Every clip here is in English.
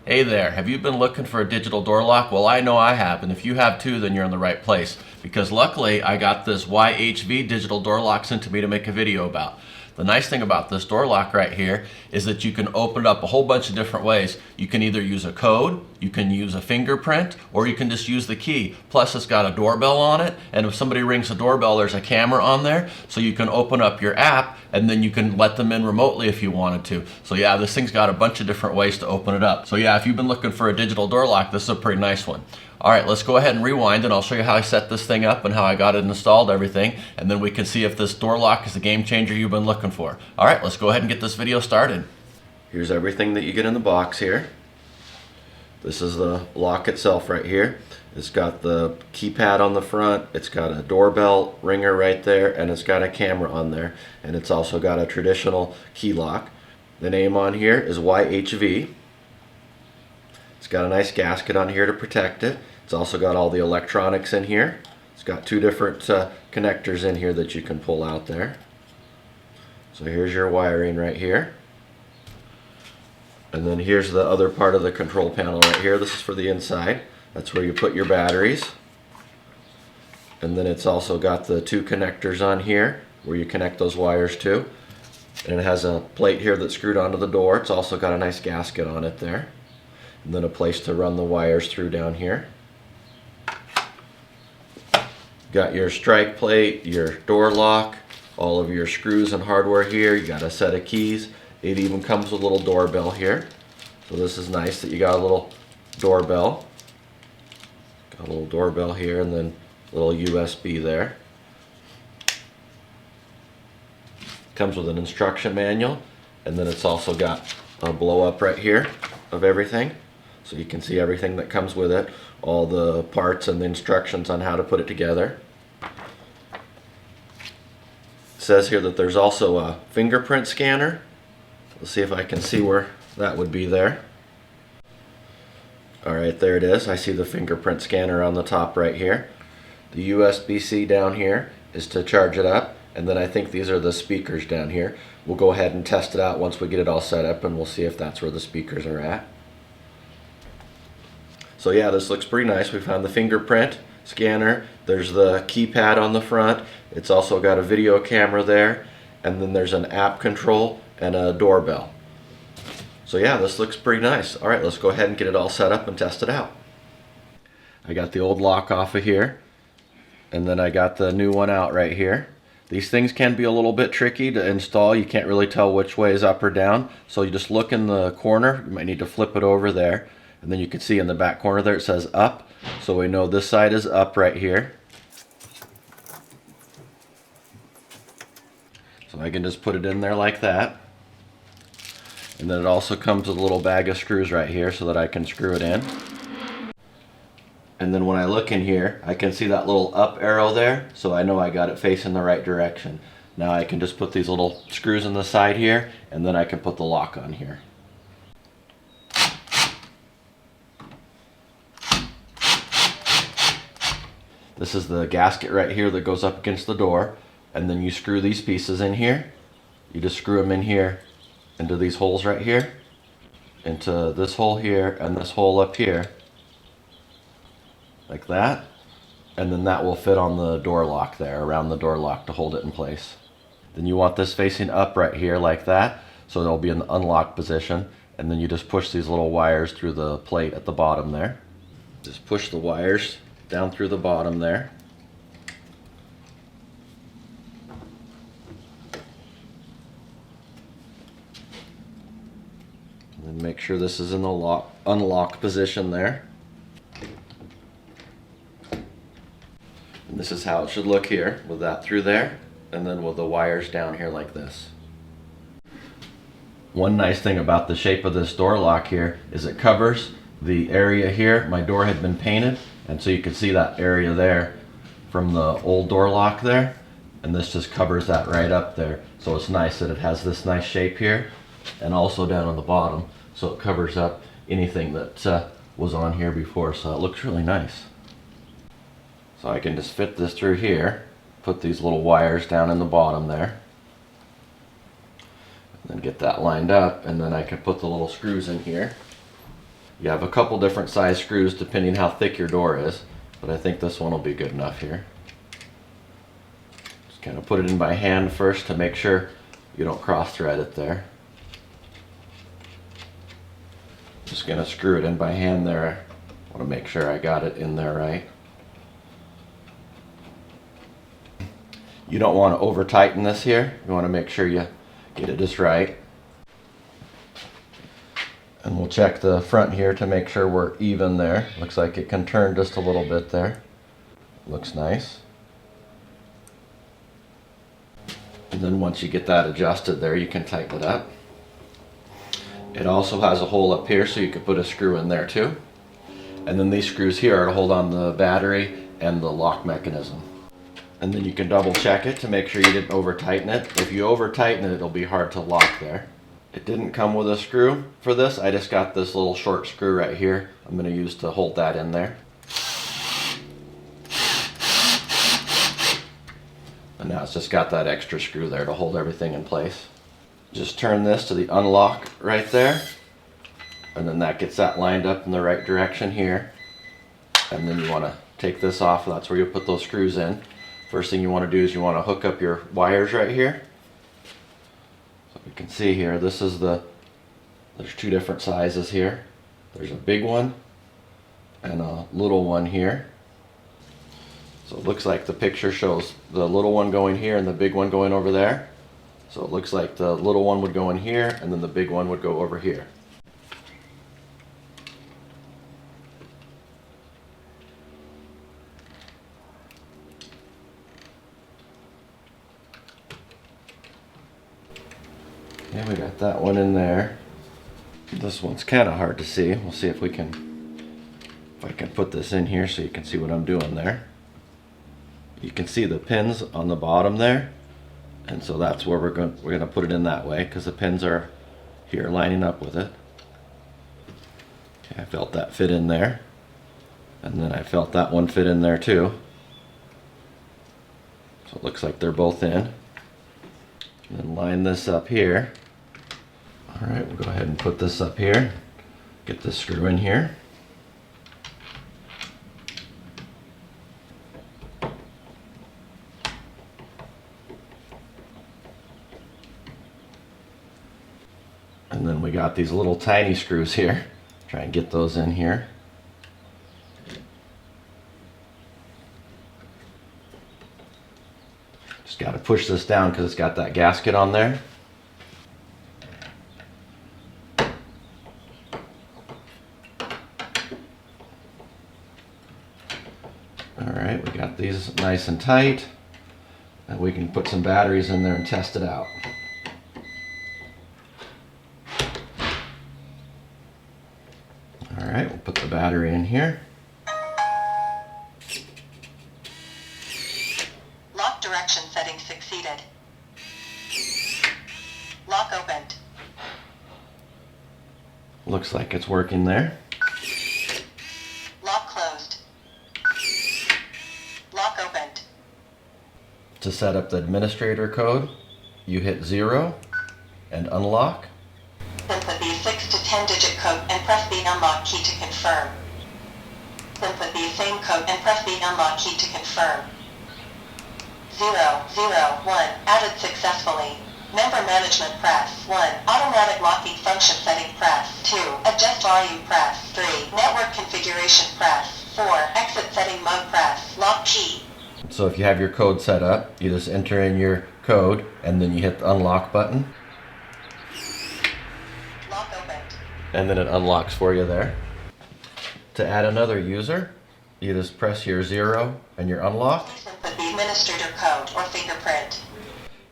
Hey there, have you been looking for a digital door lock? Well, I know I have, and if you have too, then you're in the right place. Because luckily, I got this YHV digital door lock sent to me to make a video about. The nice thing about this door lock right here is that you can open it up a whole bunch of different ways. You can either use a code, you can use a fingerprint, or you can just use the key. Plus it's got a doorbell on it, and if somebody rings the doorbell, there's a camera on there, so you can open up your app and then you can let them in remotely if you wanted to. So yeah, this thing's got a bunch of different ways to open it up. So yeah, if you've been looking for a digital door lock, this is a pretty nice one. All right, let's go ahead and rewind and I'll show you how I set this thing up and how I got it installed, everything, and then we can see if this door lock is the game changer you've been looking for. All right, let's go ahead and get this video started. Here's everything that you get in the box here. This is the lock itself right here. It's got the keypad on the front, it's got a doorbell ringer right there, and it's got a camera on there, and it's also got a traditional key lock. The name on here is YHV. It's got a nice gasket on here to protect it. It's also got all the electronics in here. It's got two different connectors in here that you can pull out there. So here's your wiring right here. And then here's the other part of the control panel right here. This is for the inside. That's where you put your batteries. And then it's also got the two connectors on here where you connect those wires to. And it has a plate here that's screwed onto the door. It's also got a nice gasket on it there. And then a place to run the wires through down here. Got your strike plate, your door lock, all of your screws and hardware here. You got a set of keys. It even comes with a little doorbell here. So this is nice that you got a little doorbell. Got a little doorbell here and then a little USB there. Comes with an instruction manual, and then it's also got a blow up right here of everything. So you can see everything that comes with it, all the parts and the instructions on how to put it together. It says here that there's also a fingerprint scanner. Let's see if I can see where that would be there. Alright, there it is. I see the fingerprint scanner on the top right here. The USB-C down here is to charge it up, and then I think these are the speakers down here. We'll go ahead and test it out once we get it all set up, and we'll see if that's where the speakers are at. So yeah, this looks pretty nice. We found the fingerprint scanner. There's the keypad on the front. It's also got a video camera there. And then there's an app control and a doorbell. So yeah, this looks pretty nice. All right, let's go ahead and get it all set up and test it out. I got the old lock off of here. And then I got the new one out right here. These things can be a little bit tricky to install. You can't really tell which way is up or down. So you just look in the corner. You might need to flip it over there. And then you can see in the back corner there it says up. So we know this side is up right here. So I can just put it in there like that. And then it also comes with a little bag of screws right here so that I can screw it in. And then when I look in here, I can see that little up arrow there. So I know I got it facing the right direction. Now I can just put these little screws in the side here, and then I can put the lock on here. This is the gasket right here that goes up against the door, and then you screw these pieces in here. You just screw them in here into these holes right here, into this hole here and this hole up here, like that, and then that will fit on the door lock there, around the door lock to hold it in place. Then you want this facing up right here like that, so it'll be in the unlocked position, and then you just push these little wires through the plate at the bottom there. Just push the wires down through the bottom there. And then make sure this is in the unlock position there. And this is how it should look here, with that through there, and then with the wires down here like this. One nice thing about the shape of this door lock here is it covers the area here. My door had been painted, and so you can see that area there from the old door lock there, and this just covers that right up there. So it's nice that it has this nice shape here, and also down on the bottom, so it covers up anything that was on here before, so it looks really nice. So I can just fit this through here, put these little wires down in the bottom there, and then get that lined up, and then I can put the little screws in here. You have a couple different size screws depending how thick your door is, but I think this one will be good enough here. Just kind of put it in by hand first to make sure you don't cross thread it there. Just going to screw it in by hand there. I want to make sure I got it in there right. You don't want to over tighten this here. You want to make sure you get it just right. And we'll check the front here to make sure we're even there. Looks like it can turn just a little bit there. Looks nice. And then once you get that adjusted there, you can tighten it up. It also has a hole up here so you could put a screw in there too. And then these screws here are to hold on the battery and the lock mechanism. And then you can double check it to make sure you didn't over tighten it. If you over tighten it, it'll be hard to lock there. It didn't come with a screw for this. I just got this little short screw right here. I'm going to use to hold that in there. And now it's just got that extra screw there to hold everything in place. Just turn this to the unlock right there. And then that gets that lined up in the right direction here. And then you want to take this off. That's where you'll put those screws in. First thing you want to do is you want to hook up your wires right here. So you can see here, this is there's two different sizes here. There's a big one and a little one here. So it looks like the picture shows the little one going here and the big one going over there. So it looks like the little one would go in here and then the big one would go over here. Yeah, we got that one in there. This one's kind of hard to see. We'll see if I can put this in here so you can see what I'm doing there. You can see the pins on the bottom there, and so that's where we're going to put it in that way because the pins are here lining up with it. Okay, I felt that fit in there, and then I felt that one fit in there too. So it looks like they're both in. And then line this up here. All right, we'll go ahead and put this up here. Get this screw in here. And then we got these little tiny screws here. Try and get those in here. Just got to push this down because it's got that gasket on there. Alright, we got these nice and tight, and we can put some batteries in there and test it out. Alright, we'll put the battery in here. Lock direction setting succeeded. Lock opened. Looks like it's working there. Lock closed. Lock opened. To set up the administrator code, you hit 0 and unlock. Input the 6 to 10 digit code and press the unlock key to confirm. Input the same code and press the unlock key to confirm. 001 added successfully. Member management press 1. Automatic locking function setting press 2. Adjust volume press 3. Network configuration press 4. Exit setting mode press lock key. So if you have your code set up, you just enter in your code and then you hit the unlock button. Lock opened. And then it unlocks for you there. To add another user, you just press your 0 and your unlock. Please input the administrator code or fingerprint.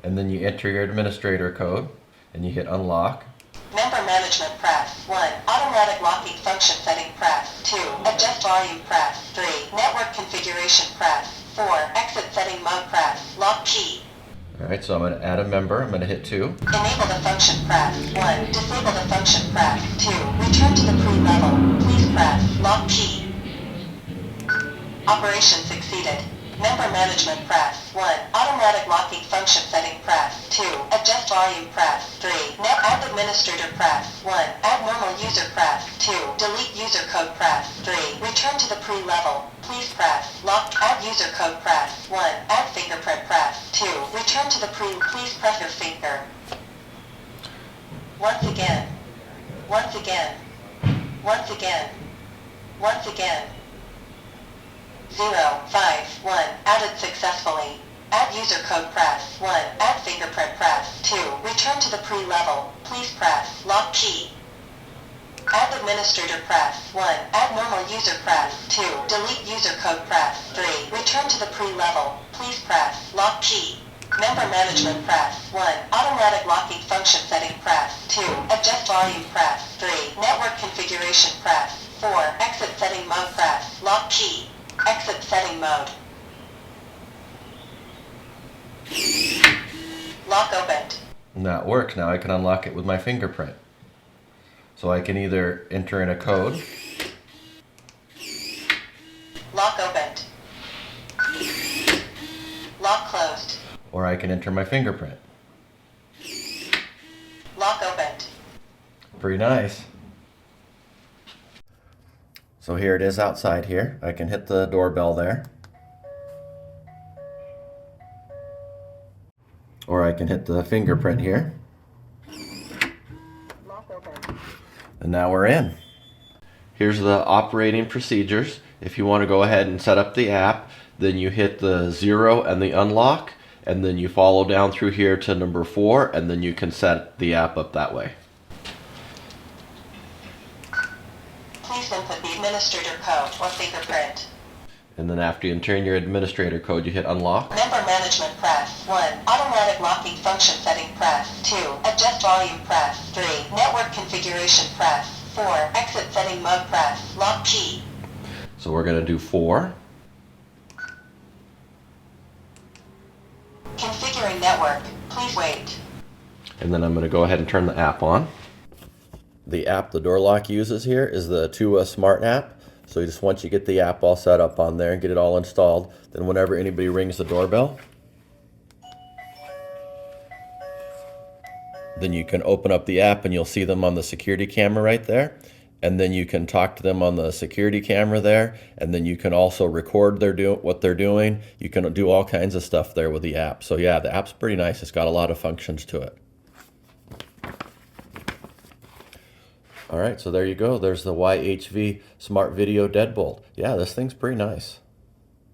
And then you enter your administrator code and you hit unlock. Member management press 1. Automatic locking function setting press 2. Adjust volume press 3. Network configuration press 4. Exit setting mode press lock key. Alright, so I'm going to add a member. I'm going to hit 2. Enable the function press 1. Disable the function press 2. Return to the pre-level. Please press lock key. Operation succeeded. Member management, press 1. Automatic locking function setting, press 2. Adjust volume, press 3. Net add administrator, press 1. Add normal user, press 2. Delete user code, press 3. Return to the pre-level. Please press lock. Add user code, press 1. Add fingerprint, press 2. Return to the please press your finger. Once again. Once again. Once again. Once again. 051 added successfully. Add user code, press 1. Add fingerprint, press 2. Return to the pre-level. Please press lock key. Add administrator, press 1. Add normal user, press 2. Delete user code, press 3. Return to the pre-level. Please press lock key. Member management, press 1. Automatic locking function setting, press 2. Adjust volume, press 3. Network configuration, press 4. Exit setting mode, press lock key. Exit setting mode. Lock opened. And that works. Now I can unlock it with my fingerprint. So I can either enter in a code. Lock opened. Lock closed. Or I can enter my fingerprint. Lock opened. Pretty nice. So here it is outside here. I can hit the doorbell there. Or I can hit the fingerprint here. Lock opened. And now we're in. Here's the operating procedures. If you want to go ahead and set up the app, then you hit the 0 and the unlock, and then you follow down through here to number 4, and then you can set the app up that way. Please input the administrator code or fingerprint. And then after you enter in your administrator code, you hit unlock. Member management, press 1. Automatic locking function setting, press 2. Adjust volume, press 3. Network configuration, press 4. Exit setting mode, press lock key. So we're going to do 4. Configuring network. Please wait. And then I'm going to go ahead and turn the app on. The app the door lock uses here is the Tua Smart app. So just once you get the app all set up on there and get it all installed, then whenever anybody rings the doorbell, then you can open up the app and you'll see them on the security camera right there. And then you can talk to them on the security camera there. And then you can also record what they're doing. You can do all kinds of stuff there with the app. So yeah, the app's pretty nice. It's got a lot of functions to it. All right, so there you go. There's the YHV Smart Video Deadbolt. Yeah, this thing's pretty nice.